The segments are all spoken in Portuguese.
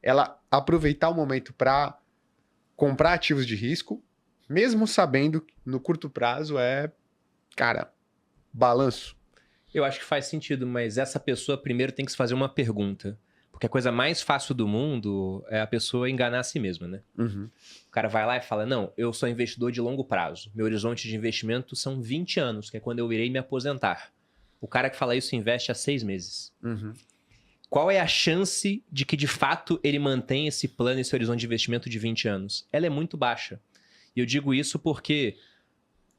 ela aproveitar o momento para comprar ativos de risco, mesmo sabendo que no curto prazo cara, balanço. Eu acho que faz sentido, mas essa pessoa primeiro tem que se fazer uma pergunta. Porque a coisa mais fácil do mundo é a pessoa enganar a si mesma, né? Uhum. O cara vai lá e fala, não, eu sou investidor de longo prazo. Meu horizonte de investimento são 20 anos, que é quando eu irei me aposentar. O cara que fala isso investe há 6 meses. Uhum. Qual é a chance de que, de fato, ele mantenha esse plano, esse horizonte de investimento de 20 anos? Ela é muito baixa. E eu digo isso porque,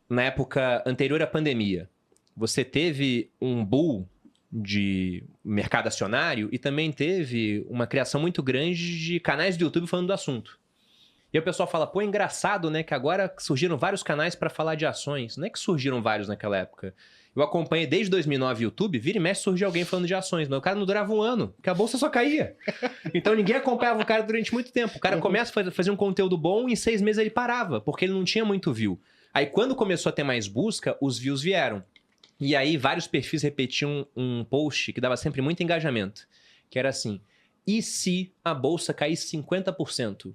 na época anterior à pandemia, você teve um bull de mercado acionário e também teve uma criação muito grande de canais do YouTube falando do assunto. E aí o pessoal fala, pô, é engraçado, né, que agora surgiram vários canais para falar de ações. Não é que surgiram vários naquela época. Eu acompanhei desde 2009 o YouTube, vira e mexe surgia alguém falando de ações, mas o cara não durava um ano, porque a bolsa só caía. Então ninguém acompanhava o cara durante muito tempo. O cara começa a fazer um conteúdo bom e em 6 meses ele parava, porque ele não tinha muito view. Aí quando começou a ter mais busca, os views vieram. E aí vários perfis repetiam um post que dava sempre muito engajamento, que era assim, e se a bolsa caísse 50%?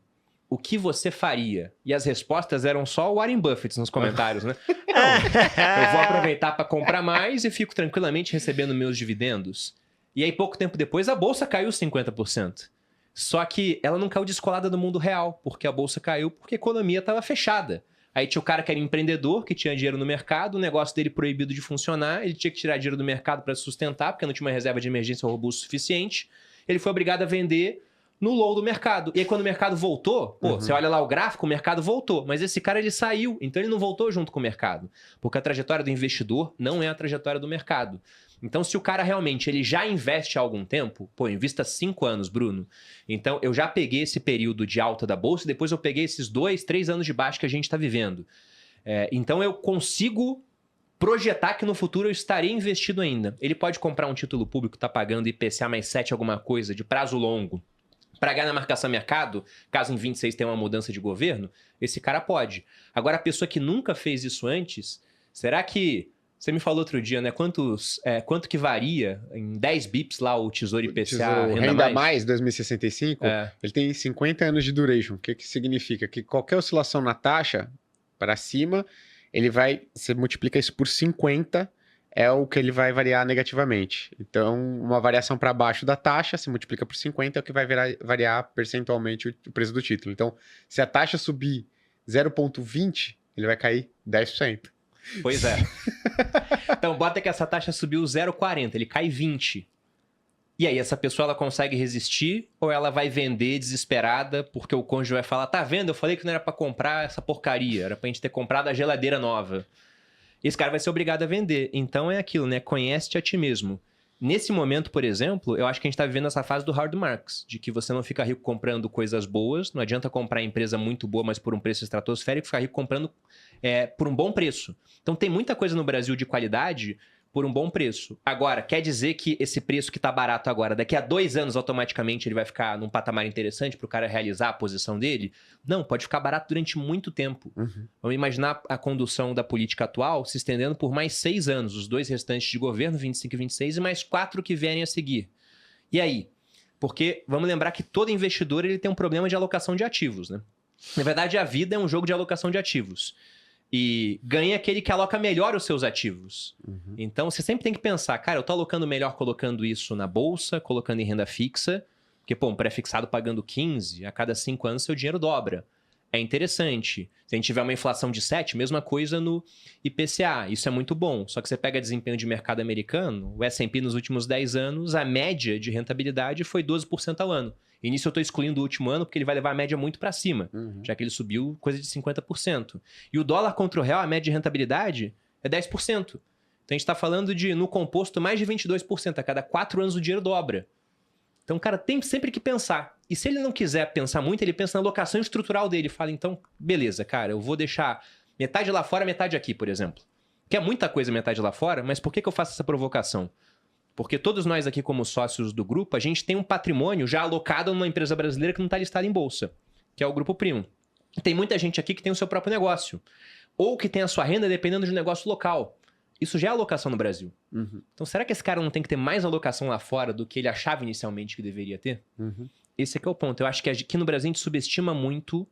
O que você faria? E as respostas eram só o Warren Buffett nos comentários, né? Não, eu vou aproveitar para comprar mais e fico tranquilamente recebendo meus dividendos. E aí, pouco tempo depois, a bolsa caiu 50%. Só que ela não caiu descolada do mundo real, porque a bolsa caiu porque a economia estava fechada. Aí tinha o cara que era empreendedor, que tinha dinheiro no mercado, o negócio dele proibido de funcionar, ele tinha que tirar dinheiro do mercado para se sustentar, porque não tinha uma reserva de emergência robusta o suficiente. Ele foi obrigado a vender no low do mercado. E aí quando o mercado voltou, você olha lá o gráfico, o mercado voltou. Mas esse cara, ele saiu, então ele não voltou junto com o mercado. Porque a trajetória do investidor não é a trajetória do mercado. Então se o cara realmente ele já investe há algum tempo, invista 5 anos, Bruno. Então eu já peguei esse período de alta da bolsa e depois eu peguei esses 2, 3 anos de baixa que a gente está vivendo. Então eu consigo projetar que no futuro eu estarei investido ainda. Ele pode comprar um título público que está pagando IPCA mais 7 alguma coisa, de prazo longo, para ganhar na marcação mercado, caso em 26 tenha uma mudança de governo, esse cara pode. Agora, a pessoa que nunca fez isso antes, será que... Você me falou outro dia, né? Quanto que varia em 10 bips lá o Tesouro IPCA Renda Mais 2065, ele tem 50 anos de duration. O que significa? Que qualquer oscilação na taxa para cima, você multiplica isso por 50, é o que ele vai variar negativamente. Então, uma variação para baixo da taxa, se multiplica por 50, é o que vai variar percentualmente o preço do título. Então, se a taxa subir 0,20, ele vai cair 10%. Pois é. Então, bota que essa taxa subiu 0,40, ele cai 20. E aí, essa pessoa ela consegue resistir ou ela vai vender desesperada porque o cônjuge vai falar, tá vendo? Eu falei que não era para comprar essa porcaria, era pra gente ter comprado a geladeira nova. Esse cara vai ser obrigado a vender. Então é aquilo, né? Conhece-te a ti mesmo. Nesse momento, por exemplo, eu acho que a gente está vivendo essa fase do hard marks, de que você não fica rico comprando coisas boas, não adianta comprar empresa muito boa, mas por um preço estratosférico, ficar rico comprando por um bom preço. Então tem muita coisa no Brasil de qualidade por um bom preço. Agora, quer dizer que esse preço que está barato agora, daqui a 2 anos, automaticamente ele vai ficar num patamar interessante para o cara realizar a posição dele? Não, pode ficar barato durante muito tempo. Vamos imaginar a condução da política atual se estendendo por mais 6 anos, os 2 restantes de governo, 25 e 26, e mais 4 que vierem a seguir. E aí? Porque vamos lembrar que todo investidor ele tem um problema de alocação de ativos, né? Na verdade, a vida é um jogo de alocação de ativos. E ganha aquele que aloca melhor os seus ativos. Então, você sempre tem que pensar, cara, eu tô alocando melhor colocando isso na bolsa, colocando em renda fixa, porque, um pré-fixado pagando 15, a cada 5 anos seu dinheiro dobra. É interessante. Se a gente tiver uma inflação de 7, mesma coisa no IPCA. Isso é muito bom. Só que você pega desempenho de mercado americano, o S&P nos últimos 10 anos, a média de rentabilidade foi 12% ao ano. E nisso eu estou excluindo o último ano porque ele vai levar a média muito para cima, já que ele subiu coisa de 50%. E o dólar contra o real, a média de rentabilidade é 10%. Então a gente está falando de, no composto, mais de 22%. A cada 4 anos o dinheiro dobra. Então o cara tem sempre que pensar. E se ele não quiser pensar muito, ele pensa na alocação estrutural dele. Fala, então, beleza, cara, eu vou deixar metade lá fora, metade aqui, por exemplo. Que é muita coisa metade lá fora, mas por que eu faço essa provocação? Porque todos nós aqui, como sócios do grupo, a gente tem um patrimônio já alocado numa empresa brasileira que não está listada em bolsa, que é o Grupo Primo. Tem muita gente aqui que tem o seu próprio negócio, ou que tem a sua renda dependendo de um negócio local. Isso já é alocação no Brasil. Então, será que esse cara não tem que ter mais alocação lá fora do que ele achava inicialmente que deveria ter? Esse é que é o ponto. Eu acho que aqui no Brasil a gente subestima muito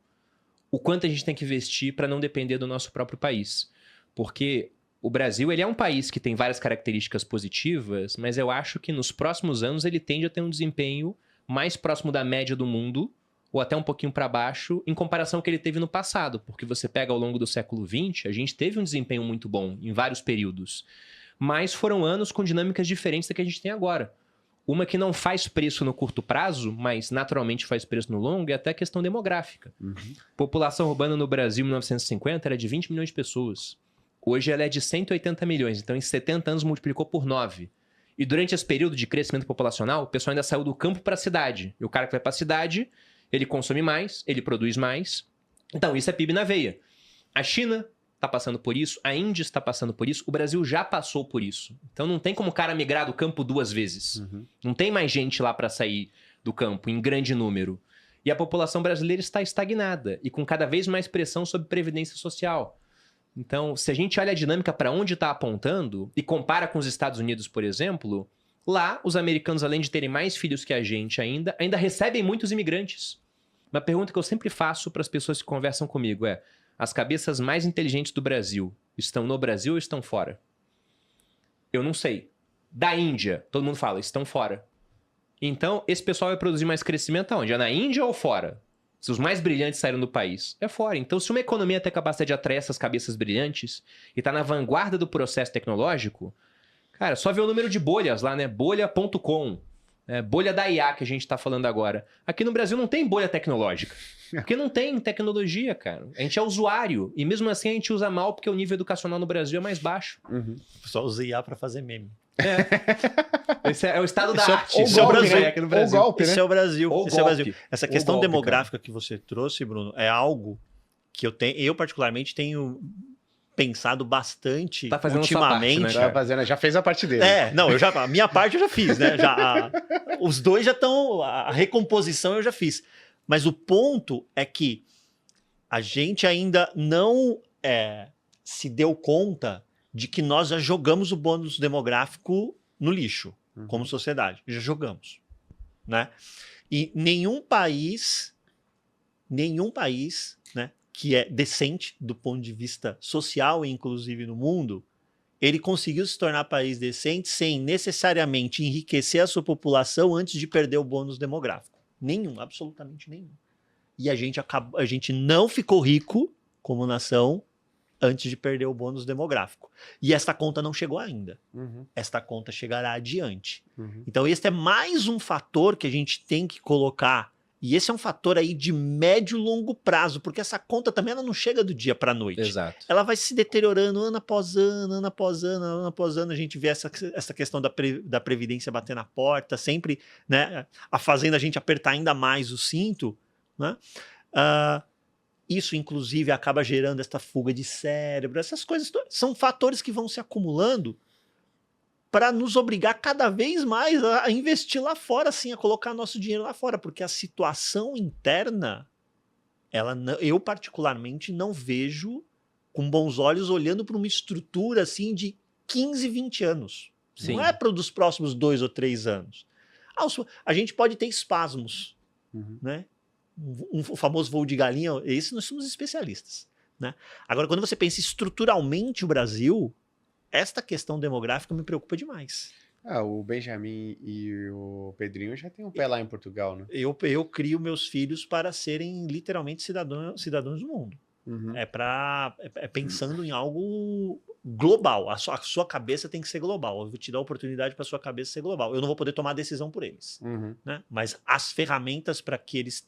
o quanto a gente tem que investir para não depender do nosso próprio país. Porque o Brasil, ele é um país que tem várias características positivas, mas eu acho que nos próximos anos ele tende a ter um desempenho mais próximo da média do mundo, ou até um pouquinho para baixo, em comparação ao que ele teve no passado. Porque você pega ao longo do século XX, a gente teve um desempenho muito bom em vários períodos. Mas foram anos com dinâmicas diferentes da que a gente tem agora. Uma que não faz preço no curto prazo, mas naturalmente faz preço no longo, é até a questão demográfica. População urbana no Brasil em 1950 era de 20 milhões de pessoas. Hoje ela é de 180 milhões, então em 70 anos multiplicou por 9. E durante esse período de crescimento populacional, o pessoal ainda saiu do campo para a cidade. E o cara que vai para a cidade, ele consome mais, ele produz mais. Então isso é PIB na veia. A China está passando por isso, a Índia está passando por isso, o Brasil já passou por isso. Então não tem como o cara migrar do campo 2 vezes. Não tem mais gente lá para sair do campo em grande número. E a população brasileira está estagnada e com cada vez mais pressão sobre previdência social. Então, se a gente olha a dinâmica para onde está apontando e compara com os Estados Unidos, por exemplo, lá os americanos, além de terem mais filhos que a gente ainda recebem muitos imigrantes. Uma pergunta que eu sempre faço para as pessoas que conversam comigo é: as cabeças mais inteligentes do Brasil estão no Brasil ou estão fora? Eu não sei. Da Índia, todo mundo fala, estão fora. Então, esse pessoal vai produzir mais crescimento aonde? É na Índia ou fora? Se os mais brilhantes saíram do país, é fora. Então, se uma economia tem a capacidade de atrair essas cabeças brilhantes e está na vanguarda do processo tecnológico, cara, só ver o número de bolhas lá, né? Bolha.com, bolha da IA que a gente está falando agora. Aqui no Brasil não tem bolha tecnológica. Porque não tem tecnologia, cara. A gente é usuário. E mesmo assim a gente usa mal porque o nível educacional no Brasil é mais baixo. O pessoal usa IA para fazer meme. Esse é o estado da arte. Isso é o Brasil. Aqui no Brasil. Golpe, né? Esse é o Brasil. Esse é o Brasil. Essa questão golpe, demográfica que você trouxe, Bruno, é algo que eu particularmente tenho pensado bastante tá fazendo ultimamente. Sua parte, né, Tá já fez a parte dele. Não, a minha parte eu já fiz, né? Os dois já estão, a recomposição eu já fiz. Mas o ponto é que a gente ainda não se deu conta de que nós já jogamos o bônus demográfico no lixo, como sociedade. Já jogamos, né? E nenhum país, né, que é decente do ponto de vista social e inclusive no mundo, ele conseguiu se tornar país decente sem necessariamente enriquecer a sua população antes de perder o bônus demográfico. Nenhum, absolutamente nenhum. E a gente não ficou rico como nação antes de perder o bônus demográfico. E esta conta não chegou ainda. Esta conta chegará adiante. Então esse é mais um fator que a gente tem que colocar. E esse é um fator aí de médio e longo prazo, porque essa conta também ela não chega do dia para a noite. Exato. Ela vai se deteriorando ano após ano, ano após ano, ano após ano. A gente vê essa questão da previdência bater na porta, sempre, né, fazendo a gente apertar ainda mais o cinto, né? Isso, inclusive, acaba gerando essa fuga de cérebro. Essas coisas são fatores que vão se acumulando para nos obrigar cada vez mais a investir lá fora, assim, a colocar nosso dinheiro lá fora, porque a situação interna, eu particularmente não vejo com bons olhos olhando para uma estrutura assim de 15, 20 anos. Sim. Não é para os próximos 2 ou 3 anos. A gente pode ter espasmos, né? O famoso voo de galinha, esse nós somos especialistas, né? Agora, quando você pensa estruturalmente o Brasil, esta questão demográfica me preocupa demais. O Benjamin e o Pedrinho já tem um pé lá em Portugal, né? Eu crio meus filhos para serem literalmente cidadãos do mundo. Pensando em algo global. A sua cabeça tem que ser global. Eu vou te dar a oportunidade para a sua cabeça ser global. Eu não vou poder tomar decisão por eles. Né? Mas as ferramentas para que eles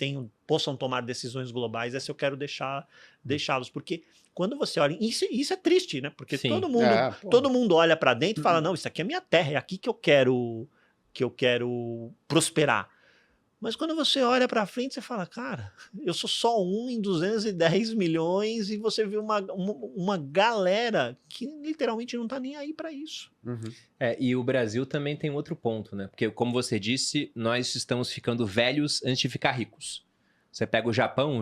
possam tomar decisões globais, essa eu quero deixá-los. Porque quando você olha... Isso é triste, né? Porque todo mundo olha para dentro e fala, não, isso aqui é minha terra, é aqui que eu quero prosperar. Mas quando você olha para frente, você fala, cara, eu sou só um em 210 milhões e você vê uma galera que literalmente não tá nem aí para isso. E o Brasil também tem outro ponto, né? Porque, como você disse, nós estamos ficando velhos antes de ficar ricos. Você pega o Japão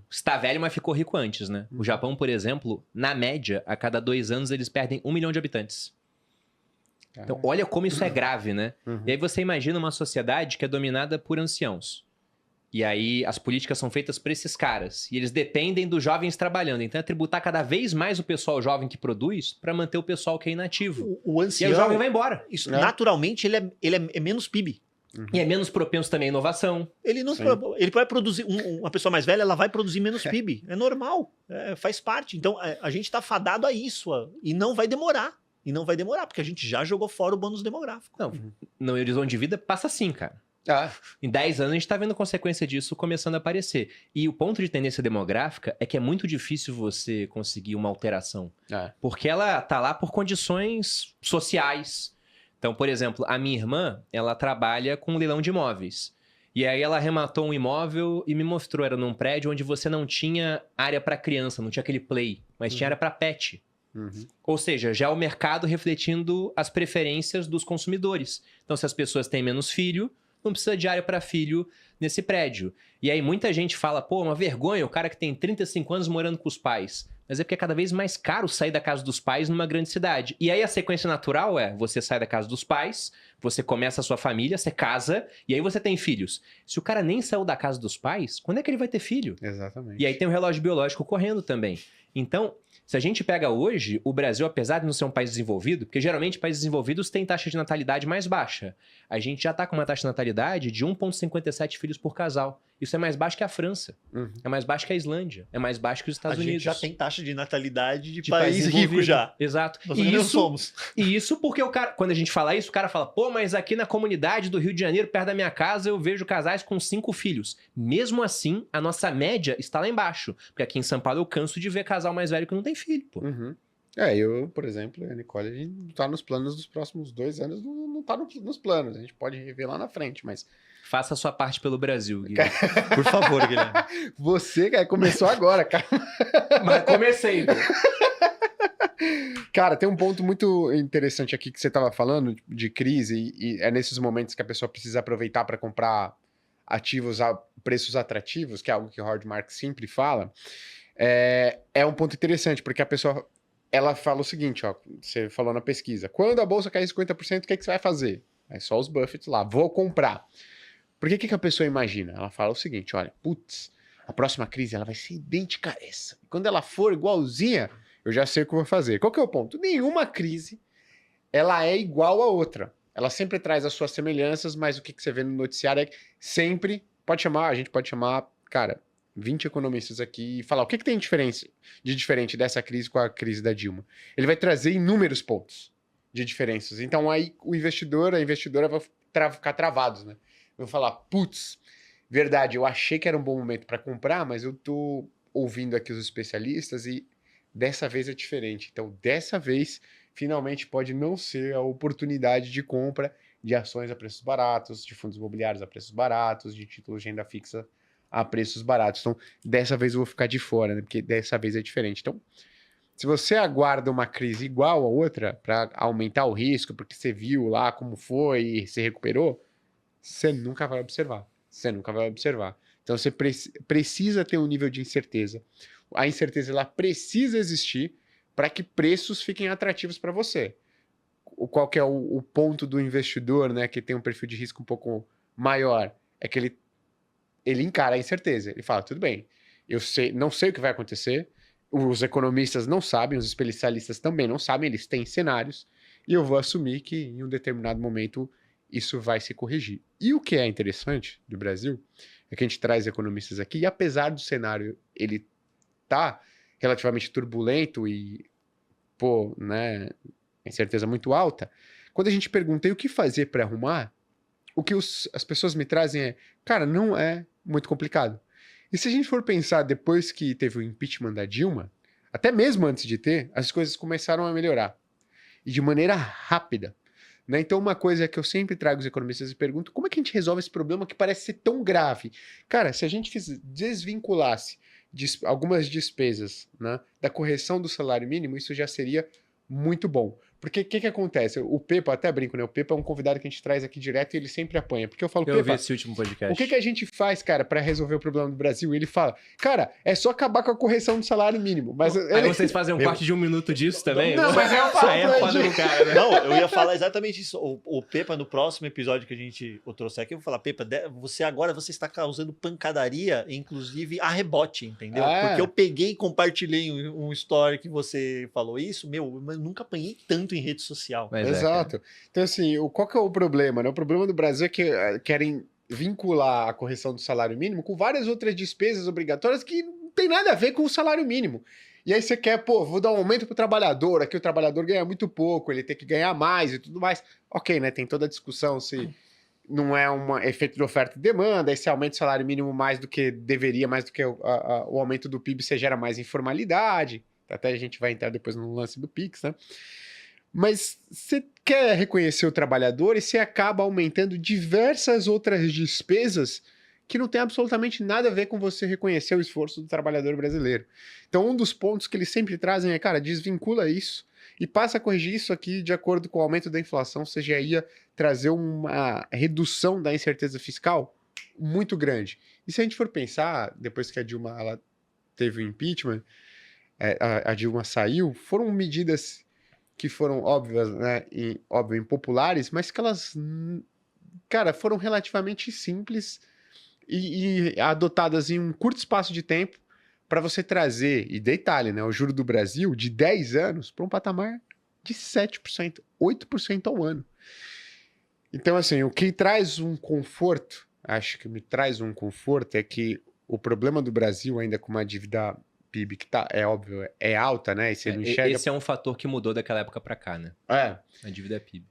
está velho, mas ficou rico antes, né? O Japão, por exemplo, na média, a cada 2 anos eles perdem 1 milhão de habitantes. Então, olha como isso é grave, né? E aí você imagina uma sociedade que é dominada por anciãos. E aí as políticas são feitas para esses caras. E eles dependem dos jovens trabalhando. Então é tributar cada vez mais o pessoal jovem que produz para manter o pessoal que é inativo. O ancião, e aí o jovem vai embora. Isso, naturalmente, ele é menos PIB. E é menos propenso também à inovação. Ele vai produzir, uma pessoa mais velha, ela vai produzir menos PIB. É normal, faz parte. Então, a gente está fadado a isso. E não vai demorar. E não vai demorar, porque a gente já jogou fora o bônus demográfico. Não, no horizonte de vida passa assim, cara. Em 10 anos a gente está vendo consequência disso começando a aparecer. E o ponto de tendência demográfica é que é muito difícil você conseguir uma alteração. Porque ela tá lá por condições sociais. Então, por exemplo, a minha irmã, ela trabalha com leilão de imóveis. E aí ela arrematou um imóvel e me mostrou, era num prédio onde você não tinha área para criança, não tinha aquele play, mas tinha área para pet. Ou seja, já é o mercado refletindo as preferências dos consumidores. Então, se as pessoas têm menos filho, não precisa de área para filho nesse prédio. E aí muita gente fala, pô, uma vergonha, o cara que tem 35 anos morando com os pais. Mas é porque é cada vez mais caro sair da casa dos pais numa grande cidade. E aí a sequência natural é, você sai da casa dos pais, você começa a sua família, você casa, e aí você tem filhos. Se o cara nem saiu da casa dos pais, quando é que ele vai ter filho? Exatamente. E aí tem o relógio biológico correndo também. Então, se a gente pega hoje, o Brasil, apesar de não ser um país desenvolvido, porque geralmente países desenvolvidos têm taxa de natalidade mais baixa. A gente já está com uma taxa de natalidade de 1,57 filhos por casal. Isso é mais baixo que a França. É mais baixo que a Islândia. É mais baixo que os Estados Unidos. A gente já tem taxa de natalidade de país rico já. Exato. Nós não somos. E isso porque o cara, quando a gente fala isso, o cara fala, pô, mas aqui na comunidade do Rio de Janeiro, perto da minha casa, eu vejo casais com 5 filhos. Mesmo assim, a nossa média está lá embaixo. Porque aqui em São Paulo eu canso de ver casal mais velho que não tem filho, pô. Eu, por exemplo, a Nicole, a gente não tá nos planos dos próximos 2 anos, não tá nos planos. A gente pode rever lá na frente, mas... Faça a sua parte pelo Brasil, Guilherme. Por favor, Guilherme. Você, cara, começou agora, cara. Mas comecei, pô. Cara, tem um ponto muito interessante aqui que você estava falando de crise, e é nesses momentos que a pessoa precisa aproveitar para comprar ativos a preços atrativos, que é algo que o Howard Marks sempre fala. É um ponto interessante, porque a pessoa ela fala o seguinte, ó, você falou na pesquisa, quando a bolsa cair 50%, o que você vai fazer? É só os Buffett lá, vou comprar. Porque o que a pessoa imagina? Ela fala o seguinte, olha, putz, a próxima crise ela vai ser idêntica a essa. Quando ela for igualzinha, eu já sei o que eu vou fazer. Qual que é o ponto? Nenhuma crise ela é igual a outra. Ela sempre traz as suas semelhanças, mas o que você vê no noticiário é que sempre a gente pode chamar, cara, 20 economistas aqui e falar o que tem de diferente dessa crise com a crise da Dilma. Ele vai trazer inúmeros pontos de diferenças. Então aí o investidor, a investidora vai ficar travados, né? Vão falar, putz, verdade, eu achei que era um bom momento para comprar, mas eu tô ouvindo aqui os especialistas e dessa vez é diferente. Então, dessa vez, finalmente pode não ser a oportunidade de compra de ações a preços baratos, de fundos imobiliários a preços baratos, de títulos de renda fixa a preços baratos. Então, dessa vez eu vou ficar de fora, né? Porque dessa vez é diferente. Então, se você aguarda uma crise igual a outra para aumentar o risco, porque você viu lá como foi e se recuperou, você nunca vai observar. Então, você precisa ter um nível de incerteza. A incerteza ela precisa existir para que preços fiquem atrativos para você. Qual que é o ponto do investidor, né, que tem um perfil de risco um pouco maior? É que ele encara a incerteza. Ele fala, tudo bem, não sei o que vai acontecer, os economistas não sabem, os especialistas também não sabem, eles têm cenários, e eu vou assumir que em um determinado momento isso vai se corrigir. E o que é interessante do Brasil é que a gente traz economistas aqui, e apesar do cenário ele tá relativamente turbulento e, né, incerteza muito alta, quando a gente pergunta o que fazer para arrumar, o que as pessoas me trazem é, cara, não é muito complicado. E se a gente for pensar depois que teve o impeachment da Dilma, até mesmo antes de ter, as coisas começaram a melhorar. E de maneira rápida. Né? Então, uma coisa que eu sempre trago os economistas e pergunto, como é que a gente resolve esse problema que parece ser tão grave? Cara, se a gente desvinculasse algumas despesas, né, da correção do salário mínimo, isso já seria muito bom. Porque o que acontece? O Pepa, até brinco, né? O Pepa é um convidado que a gente traz aqui direto e ele sempre apanha. Porque eu falo, Eu Pepa, vi esse último podcast. o que a gente faz, cara, pra resolver o problema do Brasil? E ele fala, cara, é só acabar com a correção do salário mínimo. Mas Aí vocês fazem um corte de 1 minuto disso também? Não, mas eu falo aí é foda do cara, né? Não, eu ia falar exatamente isso. O Pepa, no próximo episódio que a gente o trouxe aqui, eu vou falar, Pepa, você está causando pancadaria, inclusive a rebote, entendeu? Porque eu peguei e compartilhei um story que você falou isso, eu nunca apanhei tanto em rede social. Exato. Então, assim, qual que é o problema, né? O problema do Brasil é que querem vincular a correção do salário mínimo com várias outras despesas obrigatórias que não tem nada a ver com o salário mínimo. E aí você quer, vou dar um aumento pro trabalhador, aqui o trabalhador ganha muito pouco, ele tem que ganhar mais e tudo mais. Ok, né? Tem toda a discussão se não é um efeito de oferta e demanda, esse aumento do salário mínimo mais do que deveria, mais do que o aumento do PIB, você gera mais informalidade. Até a gente vai entrar depois no lance do Pix, né? Mas você quer reconhecer o trabalhador e você acaba aumentando diversas outras despesas que não tem absolutamente nada a ver com você reconhecer o esforço do trabalhador brasileiro. Então, um dos pontos que eles sempre trazem é, cara, desvincula isso e passa a corrigir isso aqui de acordo com o aumento da inflação, você já ia trazer uma redução da incerteza fiscal muito grande. E se a gente for pensar, depois que a Dilma ela teve o impeachment, a Dilma saiu, foram medidas que foram óbvias, né, óbvio, impopulares, mas que elas, cara, foram relativamente simples e adotadas em um curto espaço de tempo para você trazer, e detalhe, né, o juro do Brasil de 10 anos para um patamar de 7%, 8% ao ano. Então, assim, o que traz um conforto, acho que me traz um conforto é que o problema do Brasil, ainda com uma dívida PIB que é óbvio, é alta, né? E você não enxerga... Esse é um fator que mudou daquela época para cá, né? A dívida PIB.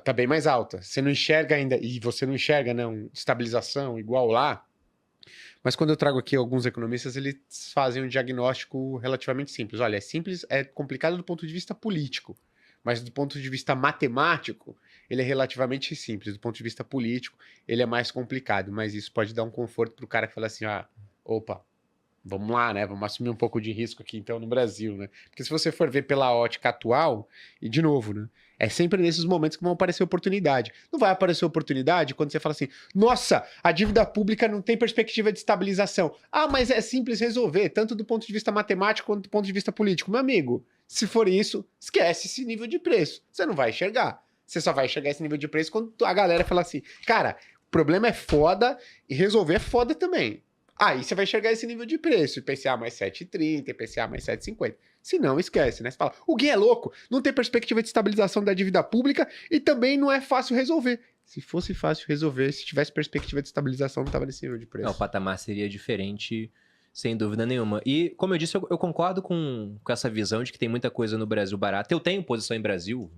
Tá bem mais alta. Você não enxerga ainda, e você não enxerga, né, estabilização igual lá. Mas quando eu trago aqui alguns economistas, eles fazem um diagnóstico relativamente simples. Olha, é simples, é complicado do ponto de vista político, mas do ponto de vista matemático, ele é relativamente simples. Do ponto de vista político, ele é mais complicado, mas isso pode dar um conforto pro cara que fala assim, opa, vamos lá, né? Vamos assumir um pouco de risco aqui, então, no Brasil, né? Porque se você for ver pela ótica atual, e de novo, né? É sempre nesses momentos que vão aparecer oportunidade. Não vai aparecer oportunidade quando você fala assim, nossa, a dívida pública não tem perspectiva de estabilização. Ah, mas é simples resolver, tanto do ponto de vista matemático quanto do ponto de vista político. Meu amigo, se for isso, esquece esse nível de preço. Você não vai enxergar. Você só vai enxergar esse nível de preço quando a galera fala assim, cara, o problema é foda e resolver é foda também. Aí você vai enxergar esse nível de preço, IPCA mais 7,30, IPCA mais 7,50. Se não, esquece, né? Você fala, o Gui é louco, não tem perspectiva de estabilização da dívida pública e também não é fácil resolver. Se fosse fácil resolver, se tivesse perspectiva de estabilização, não estava nesse nível de preço. Não, o patamar seria diferente, sem dúvida nenhuma. E, como eu disse, eu concordo com essa visão de que tem muita coisa no Brasil barata. Eu tenho posição em Brasil,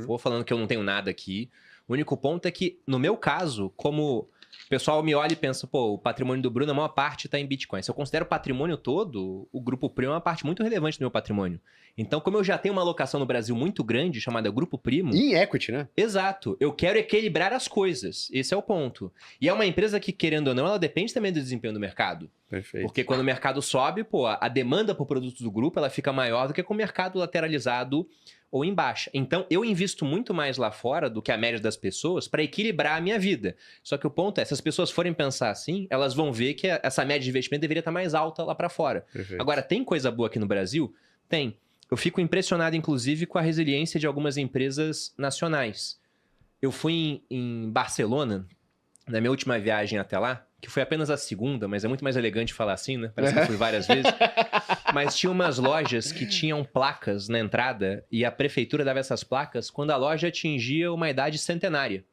vou falando que eu não tenho nada aqui. O único ponto é que, no meu caso, como... O pessoal me olha e pensa, pô, o patrimônio do Bruno, a maior parte está em Bitcoin. Se eu considero o patrimônio todo, o Grupo Primo é uma parte muito relevante do meu patrimônio. Então, como eu já tenho uma alocação no Brasil muito grande, chamada Grupo Primo... E em equity, né? Exato. Eu quero equilibrar as coisas. Esse é o ponto. E é uma empresa que, querendo ou não, ela depende também do desempenho do mercado. Perfeito. Porque quando o mercado sobe, pô, a demanda por produtos do grupo, ela fica maior do que com o mercado lateralizado ou em baixa. Então, eu invisto muito mais lá fora do que a média das pessoas para equilibrar a minha vida. Só que o ponto é, se as pessoas forem pensar assim, elas vão ver que essa média de investimento deveria estar mais alta lá para fora. Perfeito. Agora, tem coisa boa aqui no Brasil? Tem. Eu fico impressionado, inclusive, com a resiliência de algumas empresas nacionais. Eu fui em Barcelona, na minha última viagem até lá, que foi apenas a segunda, mas é muito mais elegante falar assim, né? Parece que eu fui várias vezes. Mas tinha umas lojas que tinham placas na entrada e a prefeitura dava essas placas quando a loja atingia uma idade centenária.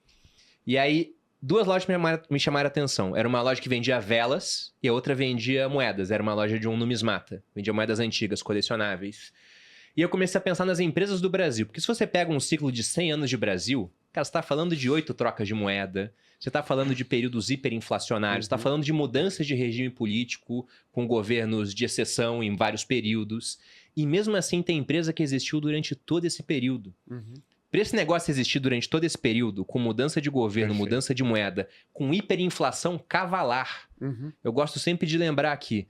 E aí, duas lojas me chamaram a atenção. Era uma loja que vendia velas e a outra vendia moedas. Era uma loja de um numismata. Vendia moedas antigas, colecionáveis. E eu comecei a pensar nas empresas do Brasil. Porque se você pega um ciclo de 100 anos de Brasil, cara, você está falando de 8 trocas de moeda, você está falando de períodos hiperinflacionários, você está falando de mudanças de regime político com governos de exceção em vários períodos. E mesmo assim tem empresa que existiu durante todo esse período. Para esse negócio existir durante todo esse período, com mudança de governo, mudança de moeda, com hiperinflação cavalar, eu gosto sempre de lembrar aqui,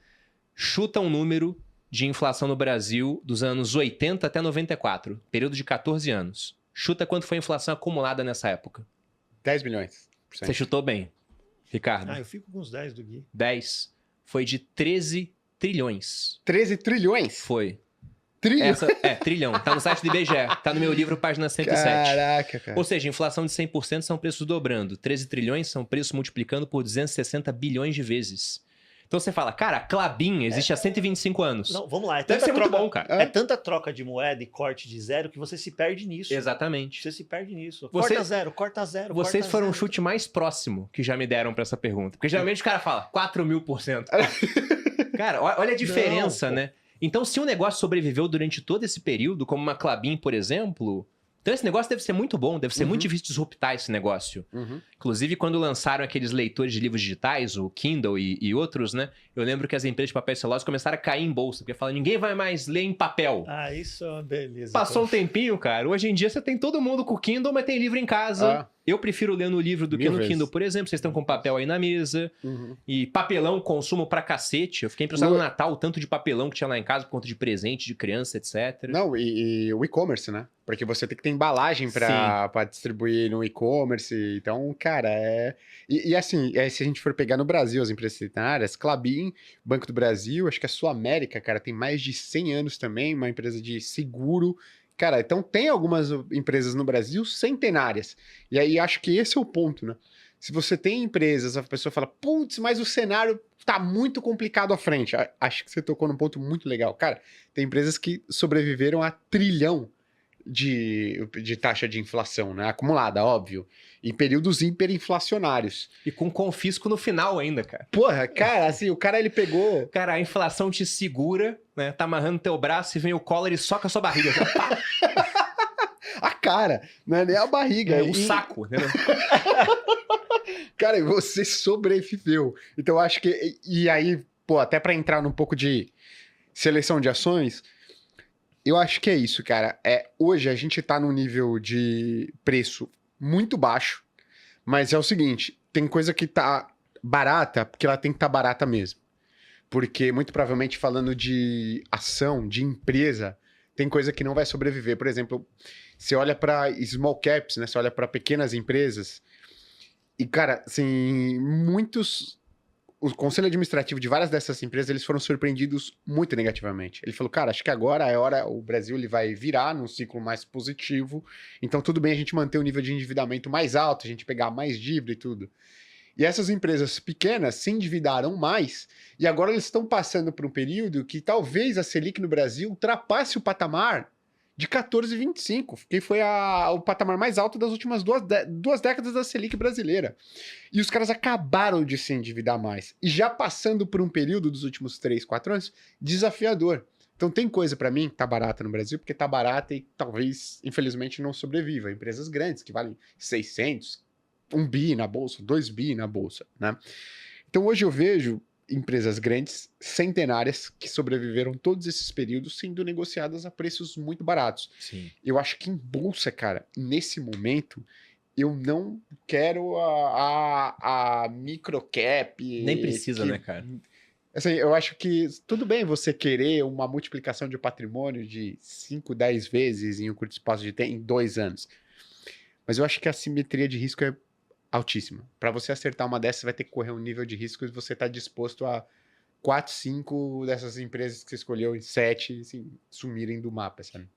chuta um número de inflação no Brasil dos anos 80 até 94, período de 14 anos. Chuta quanto foi a inflação acumulada nessa época. 10 milhões. Você chutou bem, Ricardo. Eu fico com os 10 do Gui. 10. Foi de 13 trilhões. 13 trilhões? Foi. Trilhão? Trilhão. Tá no site do IBGE. Tá no meu livro, página 107. Caraca, cara. Ou seja, inflação de 100% são preços dobrando. 13 trilhões são preços multiplicando por 260 bilhões de vezes. Então você fala, cara, a Klabin existe há 125 anos. Não, vamos lá. Deve ser muito bom, cara. É tanta troca de moeda e corte de zero que você se perde nisso. Exatamente. Você se perde nisso. Você- Corta zero, corta zero. Vocês corta foram o zero. chute mais próximo que já me deram pra essa pergunta. Porque geralmente o cara fala 4.000%. Cara, olha a diferença, Não, pô. né? Então, se um negócio sobreviveu durante todo esse período, como uma Klabin, por exemplo, então esse negócio deve ser muito bom, deve ser muito difícil disruptar esse negócio. Uhum. Inclusive, quando lançaram aqueles leitores de livros digitais, o Kindle e outros, né? Eu lembro que as empresas de papel e celulose começaram a cair em bolsa, porque falam, ninguém vai mais ler em papel. Ah, isso é uma beleza. Passou um tempinho, cara. Hoje em dia você tem todo mundo com o Kindle, mas tem livro em casa. Ah. Eu prefiro ler no livro do que Mil no vezes. Kindle, por exemplo. Vocês estão com papel aí na mesa. Uhum. E papelão, consumo pra cacete. Eu fiquei impressionado no Natal, o tanto de papelão que tinha lá em casa por conta de presente, de criança, etc. Não, e o e-commerce, né? Porque você tem que ter embalagem pra distribuir no e-commerce. Então, cara, E assim, se a gente for pegar no Brasil as empresas centenárias, Klabin, Banco do Brasil, acho que a Sul América, cara, tem mais de 100 anos também, uma empresa de seguro. Cara, então tem algumas empresas no Brasil centenárias. E aí acho que esse é o ponto, né? Se você tem empresas, a pessoa fala, putz, mas o cenário tá muito complicado à frente. Acho que você tocou num ponto muito legal. Cara, tem empresas que sobreviveram a trilhão de taxa de inflação, né? Acumulada, óbvio. Em períodos hiperinflacionários. E com confisco no final ainda, cara. Porra, cara, assim, o cara ele pegou. Cara, a inflação te segura, né? Tá amarrando teu braço e vem o Collor e soca a sua barriga. Pá, A cara, não é nem a barriga. o saco, né? Cara, e você sobreviveu. Então, eu acho que. E aí, pô, até pra entrar num pouco de seleção de ações, eu acho que é isso, cara. Hoje a gente tá num nível de preço muito baixo, mas é o seguinte: tem coisa que tá barata, porque ela tem que estar barata mesmo. Porque, muito provavelmente, falando de ação, de empresa, tem coisa que não vai sobreviver. Por exemplo, você olha para small caps, né? Você olha para pequenas empresas. E, cara, assim, o conselho administrativo de várias dessas empresas, eles foram surpreendidos muito negativamente. Ele falou, cara, acho que agora é hora, o Brasil ele vai virar num ciclo mais positivo, então tudo bem a gente manter o nível de endividamento mais alto, a gente pegar mais dívida e tudo. E essas empresas pequenas se endividaram mais, e agora eles estão passando por um período que talvez a Selic no Brasil ultrapasse o patamar de 14,25, que foi o patamar mais alto das últimas duas décadas da Selic brasileira. E os caras acabaram de se endividar mais. E já passando por um período dos últimos 3, 4 anos, desafiador. Então tem coisa pra mim que tá barata no Brasil, porque tá barata e talvez, infelizmente, não sobreviva. Empresas grandes que valem 600, 1 bi na bolsa, 2 bi na bolsa, né? Então hoje eu vejo empresas grandes, centenárias, que sobreviveram todos esses períodos sendo negociadas a preços muito baratos. Sim. Eu acho que em bolsa, cara, nesse momento, eu não quero a microcap. Nem precisa, né, cara? Assim, eu acho que tudo bem você querer uma multiplicação de patrimônio de 5, 10 vezes em um curto espaço de tempo, em 2 anos. Mas eu acho que a simetria de risco é altíssima. Para você acertar uma dessas, você vai ter que correr um nível de risco e você está disposto a 4, 5 dessas empresas que você escolheu em 7 assim, sumirem do mapa, sabe?